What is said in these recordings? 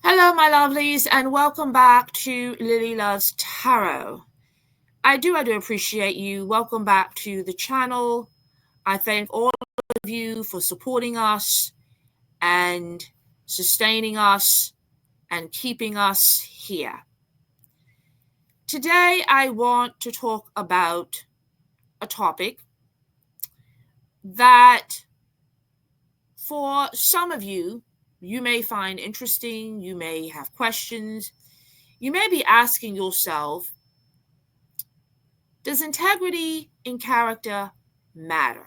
Hello, my lovelies, and welcome back to Lilly Loves Tarot. I do appreciate you. Welcome back to the channel. I thank all of you for supporting us and sustaining us and keeping us here. Today, I want to talk about a topic that for some of you, you may find interesting, you may have questions, you may be asking yourself, does integrity in character matter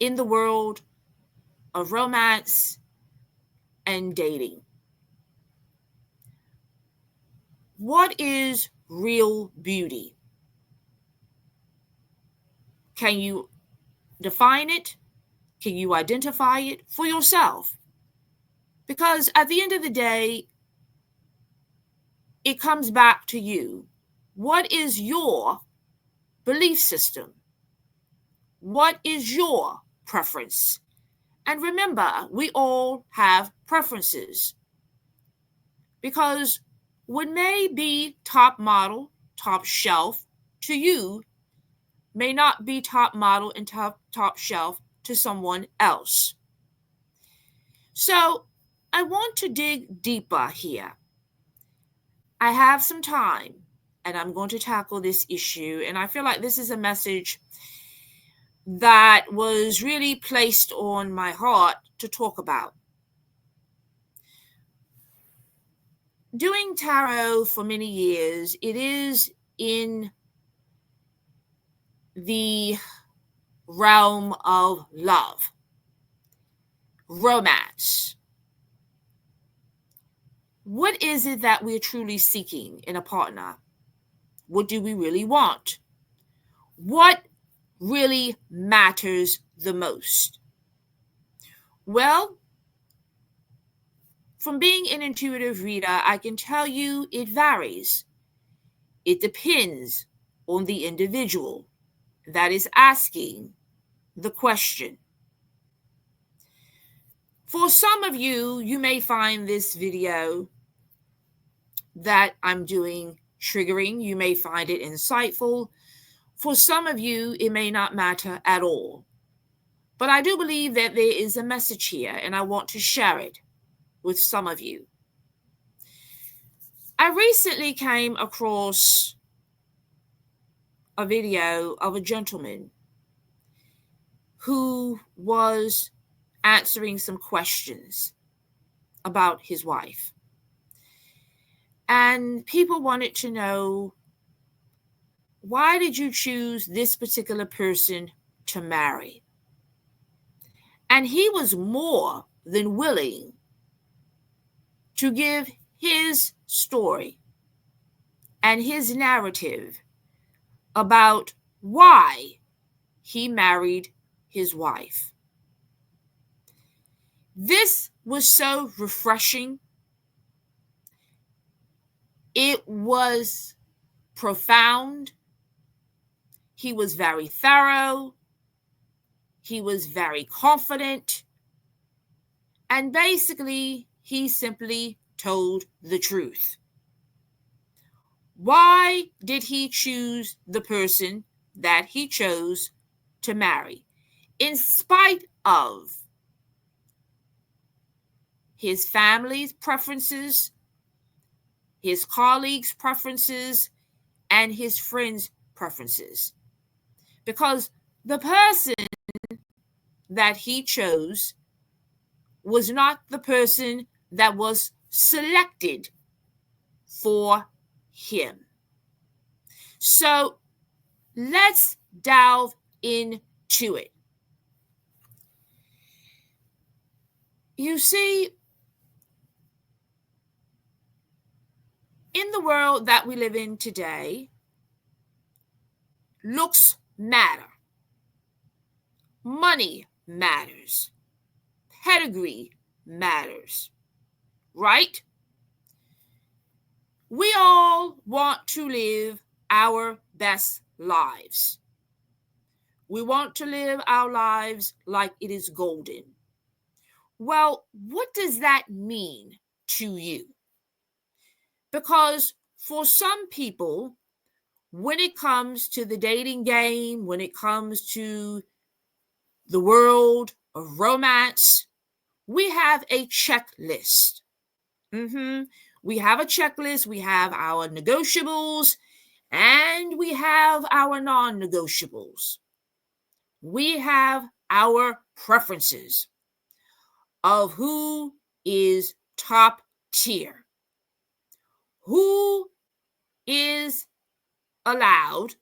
in the world of romance and dating? What is real beauty? Can you define it? Can you identify it for yourself? Because at the end of the day, it comes back to you. What is your belief system? What is your preference? And remember, we all have preferences. Because what may be top model, top shelf to you may not be top model and top shelf to someone else. So I want to dig deeper here. I have some time and I'm going to tackle this issue. And I feel like this is a message that was really placed on my heart to talk about. Doing tarot for many years, it is in the realm of love, romance. What is it that we're truly seeking in a partner? What do we really want? What really matters the most? Well, from being an intuitive reader, I can tell you it varies. It depends on the individual that is asking the question. For some of you, you may find this video that I'm doing triggering. You may find it insightful. For some of you, it may not matter at all. But I do believe that there is a message here, and I want to share it with some of you. I recently came across a video of a gentleman who was answering some questions about his wife. And people wanted to know, why did you choose this particular person to marry? And he was more than willing to give his story and his narrative about why he married his wife. This was so refreshing. It was profound. He was very thorough. He was very confident. And basically, he simply told the truth. Why did he choose the person that he chose to marry? In spite of his family's preferences, his colleagues' preferences, and his friends' preferences. Because the person that he chose was not the person that was selected for him. So let's delve into it. You see, in the world that we live in today, looks matter. Money matters. Pedigree matters. Right? We all want to live our best lives. We want to live our lives like it is golden. Well, what does that mean to you? Because for some people, when it comes to the dating game, when it comes to the world of romance, we have a checklist. We have a checklist, we have our negotiables, and we have our non negotiables. We have our preferences of who is top tier, who is allowed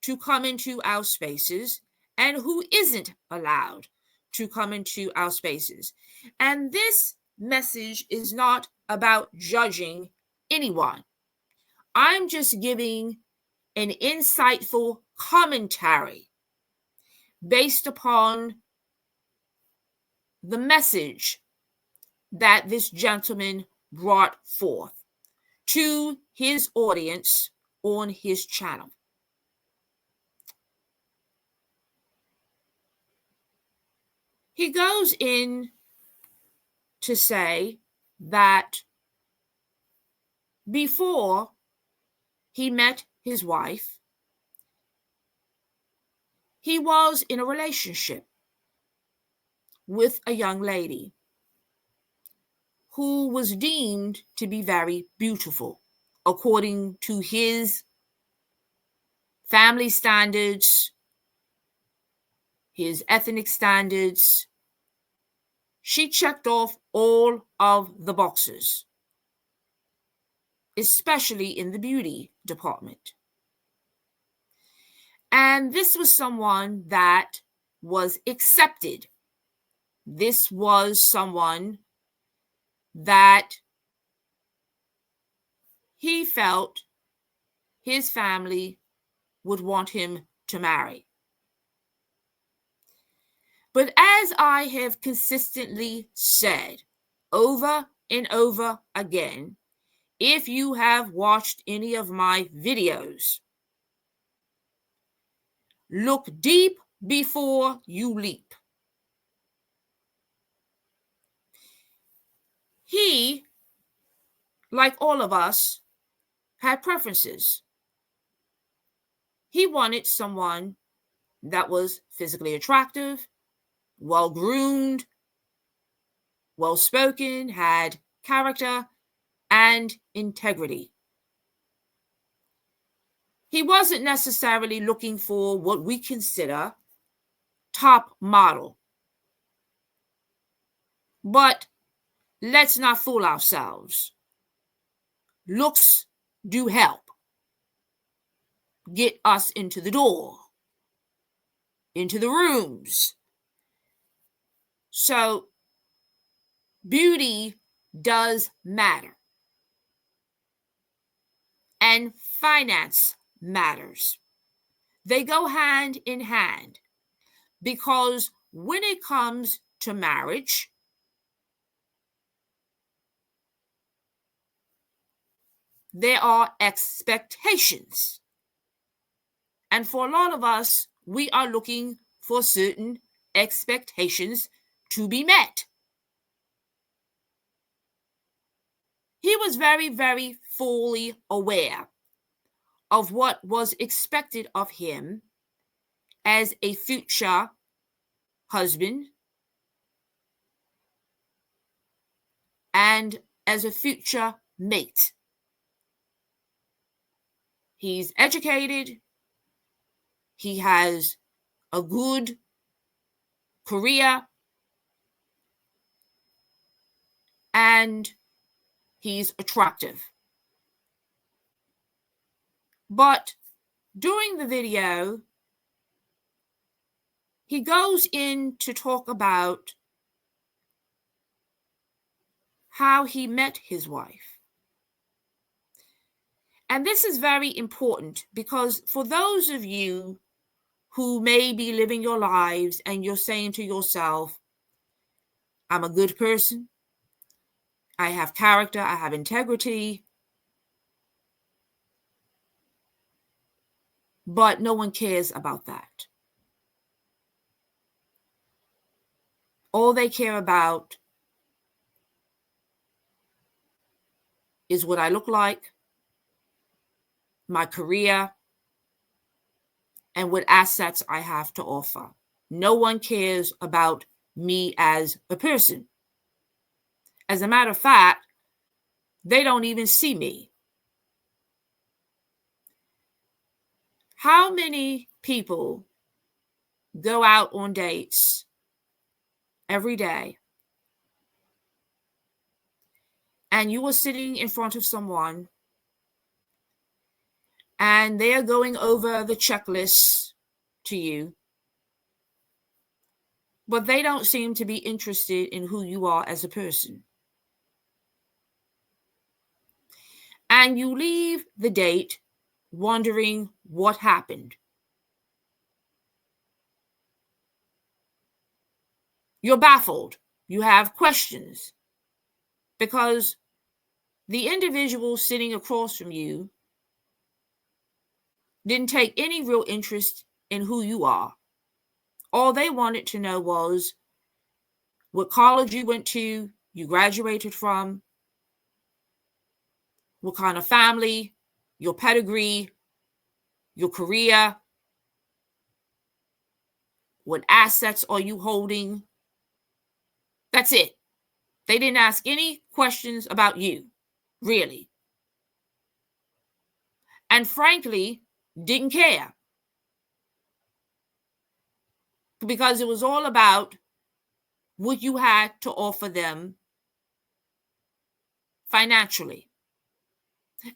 to come into our spaces and who isn't allowed to come into our spaces. And this message is not about judging anyone. I'm just giving an insightful commentary based upon the message that this gentleman brought forth to his audience on his channel. He goes in to say that before he met his wife, he was in a relationship with a young lady who was deemed to be very beautiful according to his family standards, his ethnic standards. She checked off all of the boxes, especially in the beauty department. And this was someone that was accepted. This was someone that he felt his family would want him to marry. But as I have consistently said over and over again, if you have watched any of my videos, look deep before you leap. He, like all of us, had preferences. He wanted someone that was physically attractive, well-groomed, well-spoken, had character and integrity. He wasn't necessarily looking for what we consider top model. But let's not fool ourselves. Looks do help get us into the door, into the rooms. So beauty does matter. And finance matters. They go hand in hand because when it comes to marriage, there are expectations. And for a lot of us, we are looking for certain expectations to be met. He was very, very fully aware of what was expected of him as a future husband and as a future mate. He's educated. He has a good career. And he's attractive. But during the video, he goes in to talk about how he met his wife. And this is very important because for those of you who may be living your lives and you're saying to yourself, I'm a good person, I have character, I have integrity, but no one cares about that. All they care about is what I look like, my career, and what assets I have to offer. No one cares about me as a person. As a matter of fact, they don't even see me. How many people go out on dates every day and you are sitting in front of someone and they are going over the checklist to you, but they don't seem to be interested in who you are as a person? And you leave the date wondering what happened. You're baffled. You have questions because the individual sitting across from you didn't take any real interest in who you are. All they wanted to know was what college you went to, you graduated from, what kind of family, your pedigree, your career, what assets are you holding. That's it. They didn't ask any questions about you, really. And frankly, didn't care. Because it was all about what you had to offer them financially.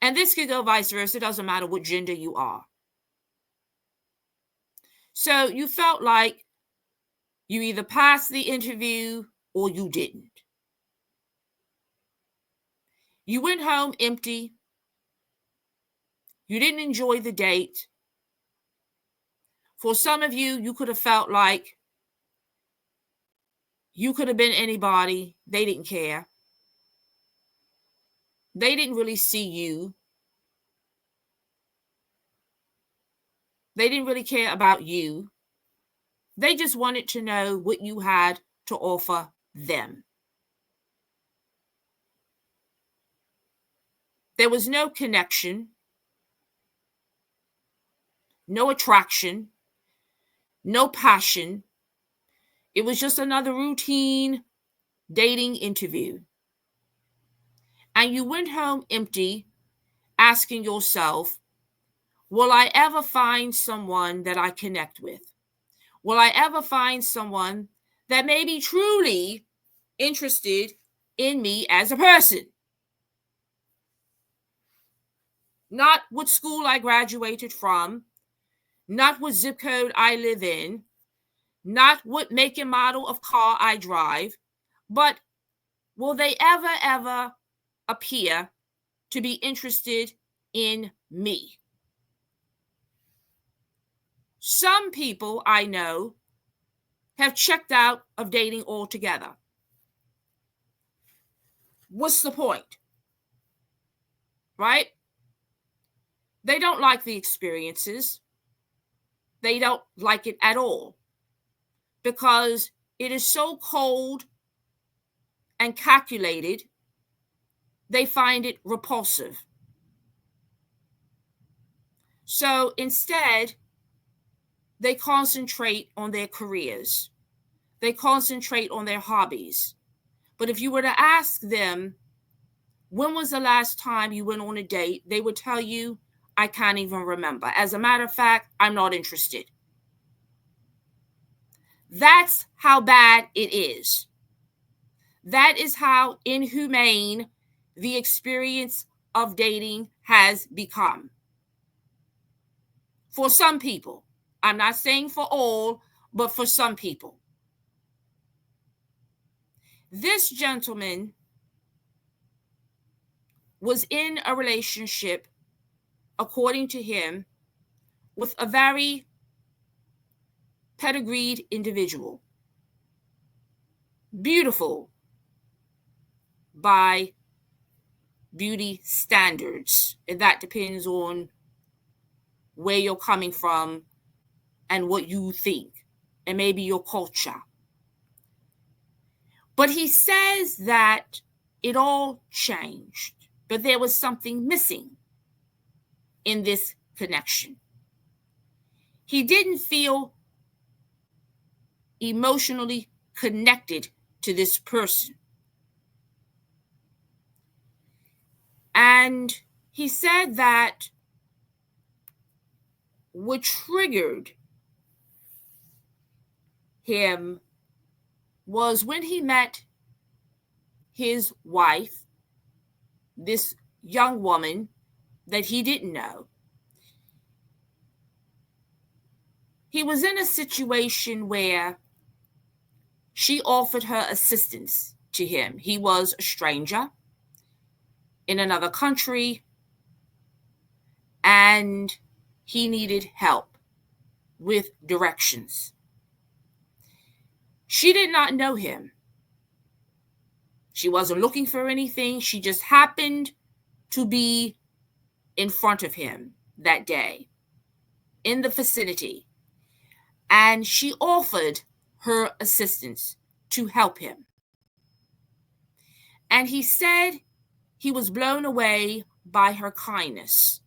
And this could go vice versa. It doesn't matter what gender you are. So you felt like you either passed the interview or you didn't. You went home empty. You didn't enjoy the date. For some of you, you could have felt like you could have been anybody. They didn't care. They didn't really see you. They didn't really care about you. They just wanted to know what you had to offer them. There was no connection, no attraction, no passion. It was just another routine dating interview. And you went home empty, asking yourself, will I ever find someone that I connect with? Will I ever find someone that may be truly interested in me as a person? Not what school I graduated from, not what zip code I live in, not what make and model of car I drive, but will they ever appear to be interested in me? Some people I know have checked out of dating altogether. What's the point? Right? They don't like the experiences. They don't like it at all because it is so cold and calculated. They find it repulsive. So instead, they concentrate on their careers. They concentrate on their hobbies. But if you were to ask them, when was the last time you went on a date? They would tell you, I can't even remember. As a matter of fact, I'm not interested. That's how bad it is. That is how inhumane the experience of dating has become. For some people. I'm not saying for all, but for some people. This gentleman was in a relationship, according to him, with a very pedigreed individual. Beautiful by beauty standards. And that depends on where you're coming from and what you think, and maybe your culture. But he says that it all changed, but there was something missing in this connection. He didn't feel emotionally connected to this person. And he said that what triggered him was when he met his wife, this young woman that he didn't know. He was in a situation where she offered her assistance to him. He was a stranger in another country, and he needed help with directions. She did not know him. She wasn't looking for anything. She just happened to be in front of him that day, in the vicinity, and she offered her assistance to help him. And he said he was blown away by her kindness,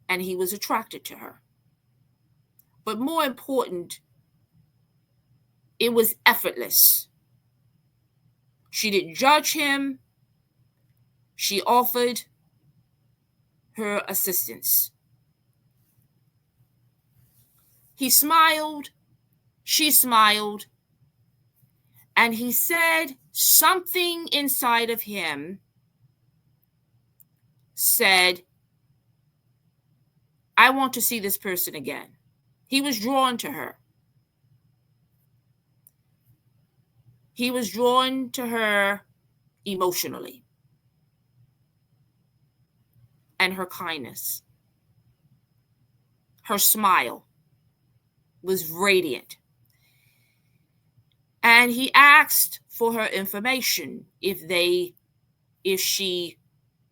and he was attracted to her. But more important, it was effortless. She didn't judge him. She offered her assistance. He smiled, she smiled, and he said something inside of him said, I want to see this person again. He was drawn to her. He was drawn to her emotionally, and her kindness. Her smile was radiant. And he asked for her information if she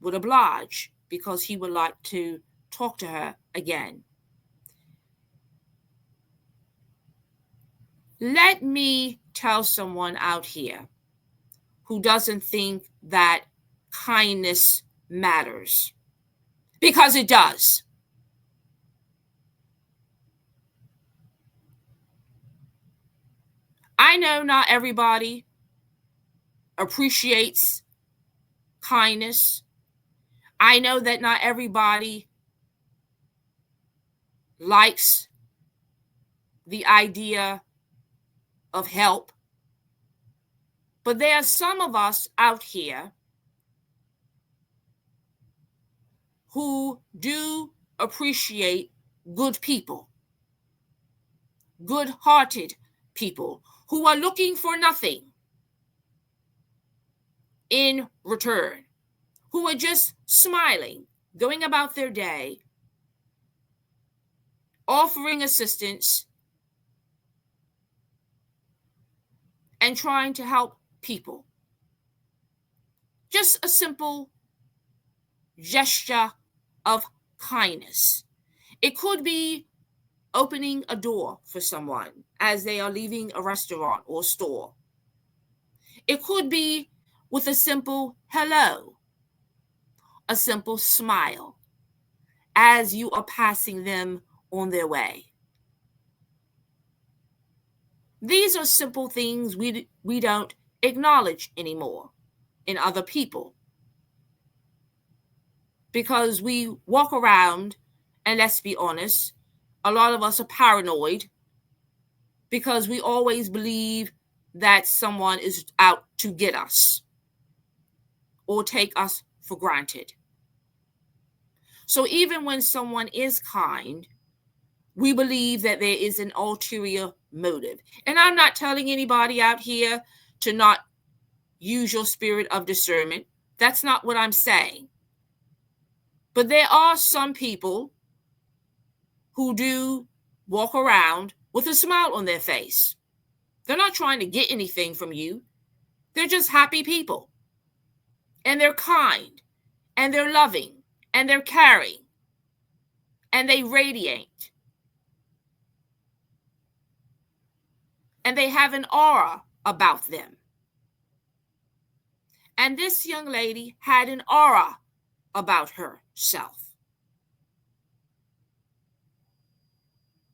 would oblige, because he would like to talk to her again. Let me tell someone out here who doesn't think that kindness matters, because it does. I know not everybody appreciates kindness. I know that not everybody likes the idea of help. But there are some of us out here who do appreciate good people, good-hearted people who are looking for nothing in return, who are just smiling, going about their day, offering assistance, and trying to help people. Just a simple gesture of kindness. It could be opening a door for someone as they are leaving a restaurant or store. It could be with a simple hello, a simple smile as you are passing them on their way. These are simple things we don't acknowledge anymore in other people, because we walk around, and let's be honest, a lot of us are paranoid because we always believe that someone is out to get us or take us for granted. So even when someone is kind, we believe that there is an ulterior motive. And I'm not telling anybody out here to not use your spirit of discernment. That's not what I'm saying. But there are some people who do walk around with a smile on their face. They're not trying to get anything from you. They're just happy people. And they're kind, and they're loving, and they're caring, and they radiate. And they have an aura about them. And this young lady had an aura about herself.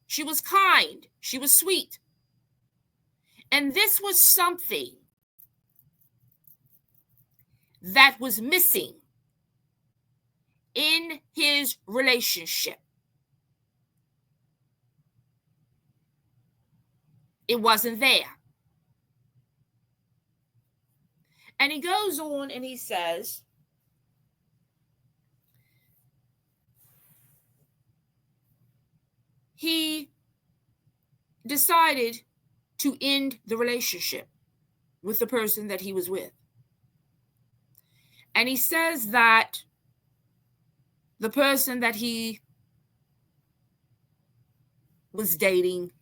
She was kind. She was sweet. And this was something that was missing in his relationship. It wasn't there. And he goes on and he says, he decided to end the relationship with the person that he was with. And he says that the person that he was dating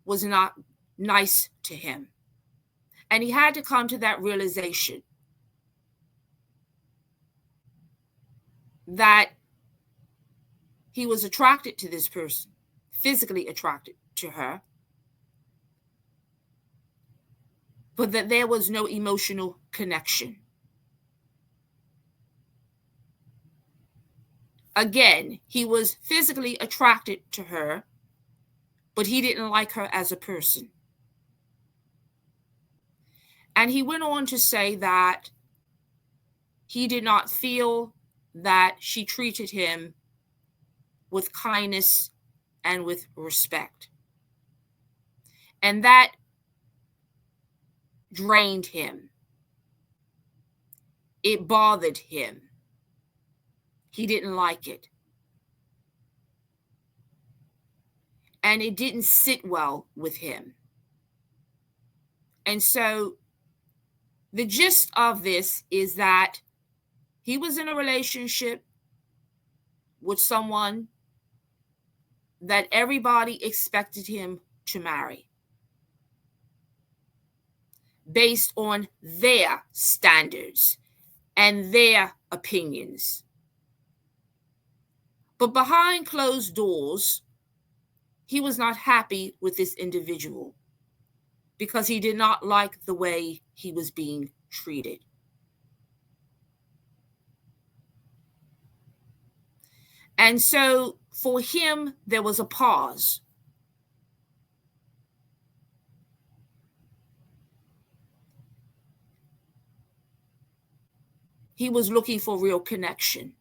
was not nice to him. And he had to come to that realization that he was attracted to this person, physically attracted to her, but that there was no emotional connection. Again, he was physically attracted to her, but he didn't like her as a person. And he went on to say that he did not feel that she treated him with kindness and with respect. And that drained him. It bothered him. He didn't like it. And it didn't sit well with him. And so the gist of this is that he was in a relationship with someone that everybody expected him to marry based on their standards and their opinions. But behind closed doors, he was not happy with this individual because he did not like the way he was being treated. And so for him, there was a pause. He was looking for real connection.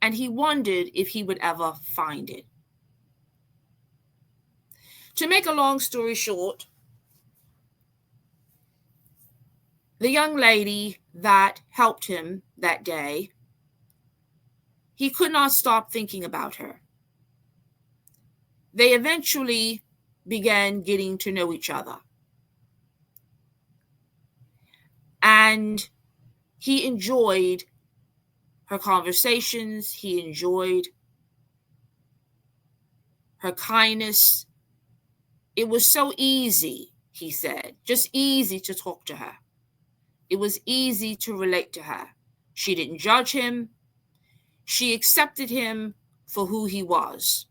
And he wondered if he would ever find it. To make a long story short, the young lady that helped him that day, he could not stop thinking about her. They eventually began getting to know each other. And he enjoyed her conversations. He enjoyed her kindness. It was so easy, he said, just easy to talk to her. It was easy to relate to her. She didn't judge him. She accepted him for who he was.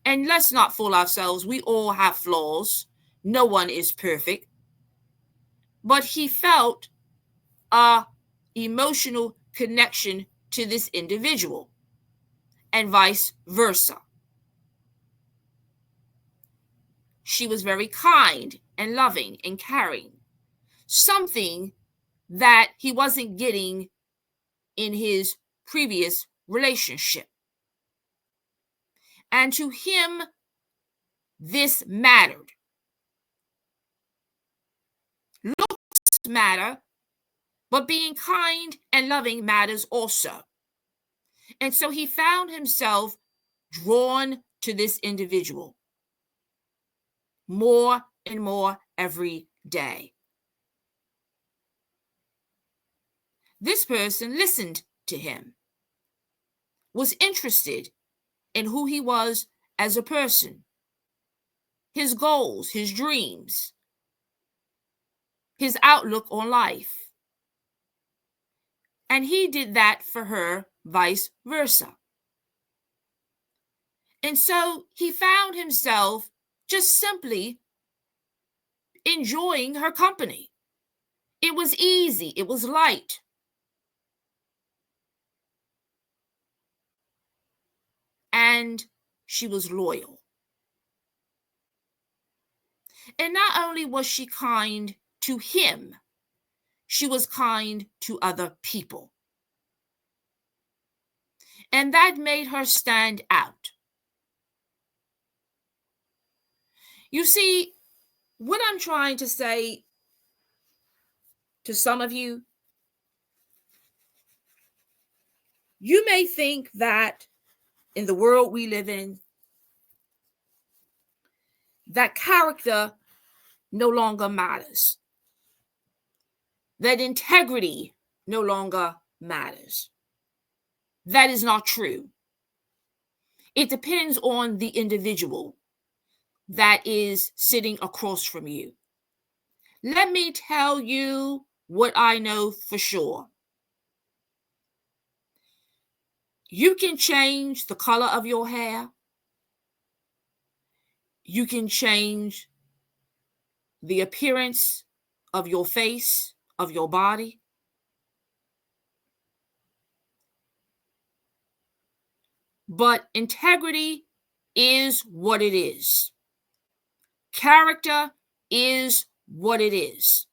And let's not fool ourselves. We all have flaws. No one is perfect. But he felt an emotional connection to this individual and vice versa. She was very kind and loving and caring, something that he wasn't getting in his previous relationship. And to him, this mattered. Looks matter, but being kind and loving matters also. And so he found himself drawn to this individual more and more every day. This person listened to him, was interested in who he was as a person, his goals, his dreams, his outlook on life. And he did that for her, vice versa. And so he found himself just simply enjoying her company. It was easy. It was light. And she was loyal. And not only was she kind to him, she was kind to other people. And that made her stand out. You see, what I'm trying to say to some of you, you may think that in the world we live in, that character no longer matters, that integrity no longer matters. That is not true. It depends on the individual that is sitting across from you. Let me tell you what I know for sure. You can change the color of your hair. You can change the appearance of your face, of your body. But integrity is what it is. Character is what it is.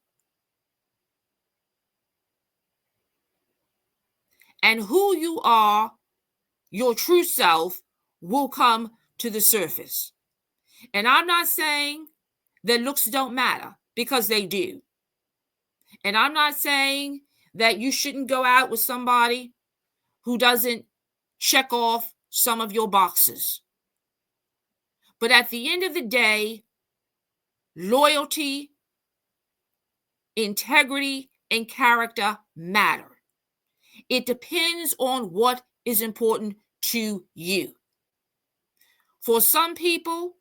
And who you are, your true self, will come to the surface. And I'm not saying that looks don't matter, because they do. And I'm not saying that you shouldn't go out with somebody who doesn't check off some of your boxes. But at the end of the day, loyalty, integrity, and character matter. It depends on what is important to you. For some people,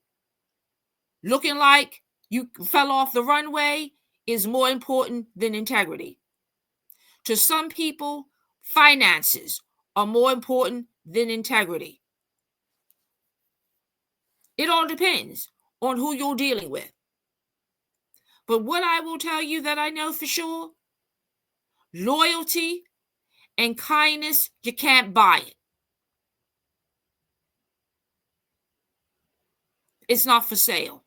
looking like you fell off the runway is more important than integrity. To some people, finances are more important than integrity. It all depends on who you're dealing with. But what I will tell you that I know for sure, loyalty and kindness, you can't buy it. It's not for sale.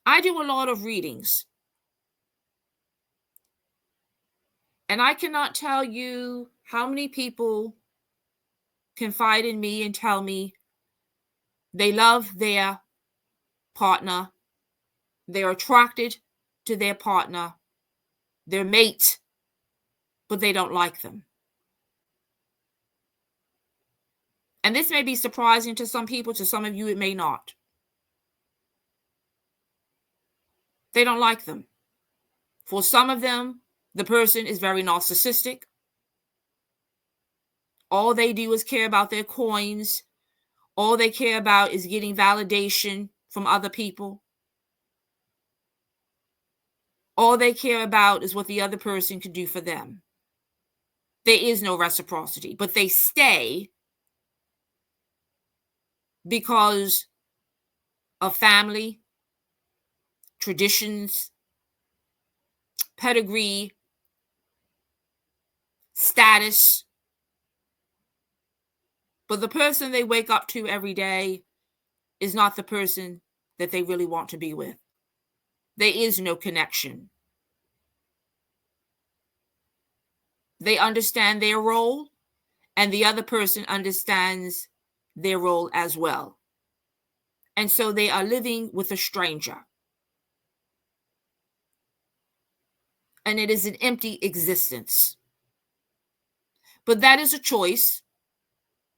I do a lot of readings. And I cannot tell you how many people confide in me and tell me they love their partner, they're attracted to their partner, their mate, but they don't like them. And this may be surprising to some people, to some of you it may not. They don't like them. For some of them, the person is very narcissistic. All they do is care about their coins. All they care about is getting validation from other people. All they care about is what the other person can do for them. There is no reciprocity, but they stay because of family, traditions, pedigree, status. But the person they wake up to every day is not the person that they really want to be with. There is no connection. They understand their role, and the other person understands their role as well. And so they are living with a stranger. And it is an empty existence. But that is a choice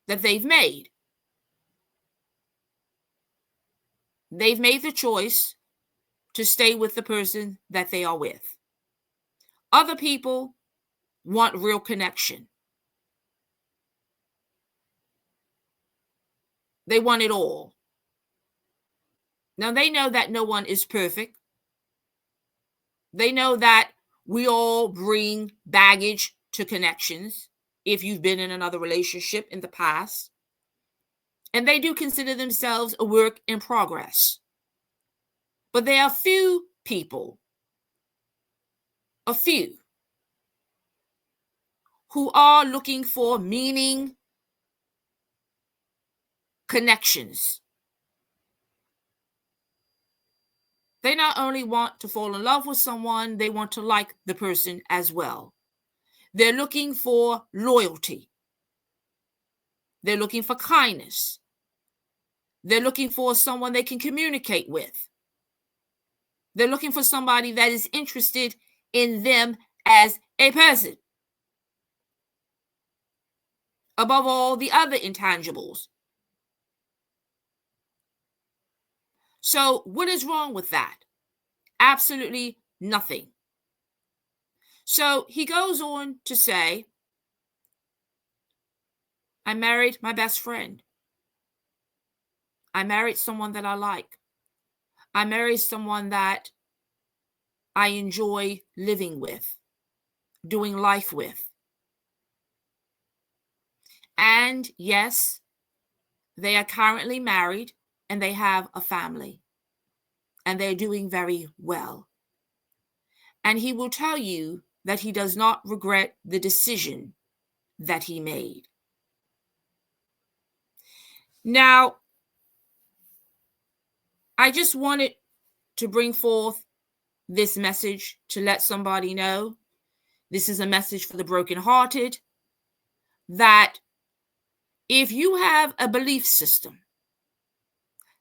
that they've made. They've made the choice to stay with the person that they are with. Other people want real connection. They want it all. Now, they know that no one is perfect. They know that we all bring baggage to connections if you've been in another relationship in the past. And they do consider themselves a work in progress. But there are few people, a few, who are looking for meaning, connections. They not only want to fall in love with someone, they want to like the person as well. They're looking for loyalty. They're looking for kindness. They're looking for someone they can communicate with. They're looking for somebody that is interested in them as a person, above all the other intangibles. So what is wrong with that? Absolutely nothing. So he goes on to say, I married my best friend. I married someone that I like. I married someone that I enjoy living with, doing life with. And yes, they are currently married and they have a family. And they're doing very well. And he will tell you that he does not regret the decision that he made. Now, I just wanted to bring forth this message to let somebody know. This is a message for the brokenhearted, that if you have a belief system,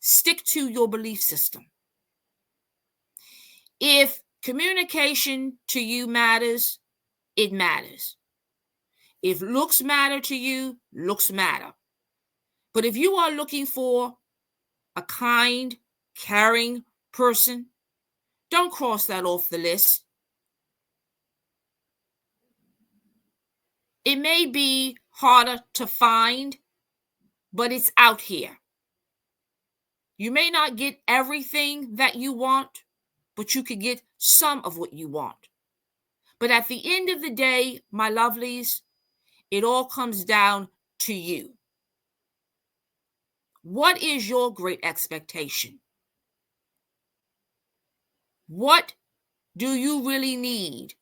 stick to your belief system. If communication to you matters, it matters. If looks matter to you, looks matter. But if you are looking for a kind, caring person, don't cross that off the list. It may be harder to find, but it's out here. You may not get everything that you want, but you could get some of what you want. But at the end of the day, my lovelies, it all comes down to you. What is your great expectation? What do you really need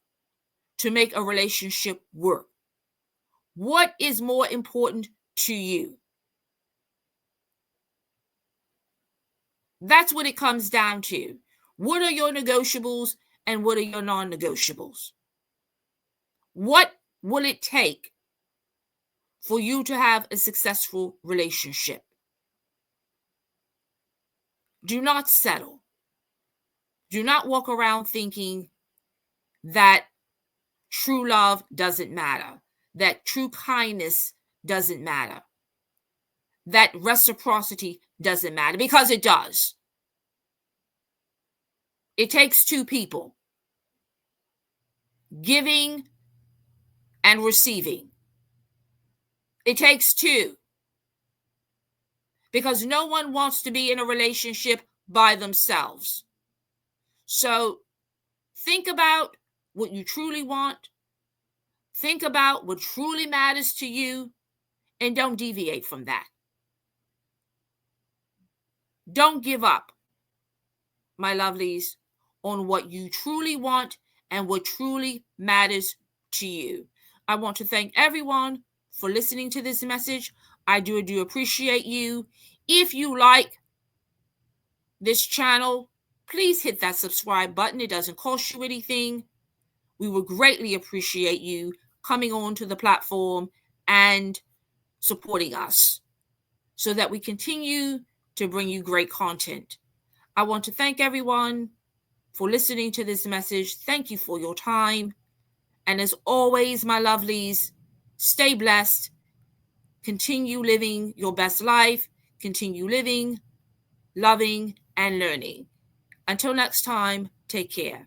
to make a relationship work? What is more important to you? That's what it comes down to. What are your negotiables and what are your non-negotiables? What will it take for you to have a successful relationship? Do not settle. Do not walk around thinking that true love doesn't matter, that true kindness doesn't matter, that reciprocity doesn't matter, because it does. It takes two people, giving and receiving. It takes two, because no one wants to be in a relationship by themselves. So think about what you truly want. Think about what truly matters to you, and don't deviate from that. Don't give up, my lovelies, on what you truly want and what truly matters to you. I want to thank everyone for listening to this message. I do appreciate you. If you like this channel, please hit that subscribe button. It doesn't cost you anything. We would greatly appreciate you coming on to the platform and supporting us so that we continue to bring you great content. I want to thank everyone for listening to this message. Thank you for your time. And as always, my lovelies, stay blessed. Continue living your best life. Continue living, loving, and learning. Until next time, take care.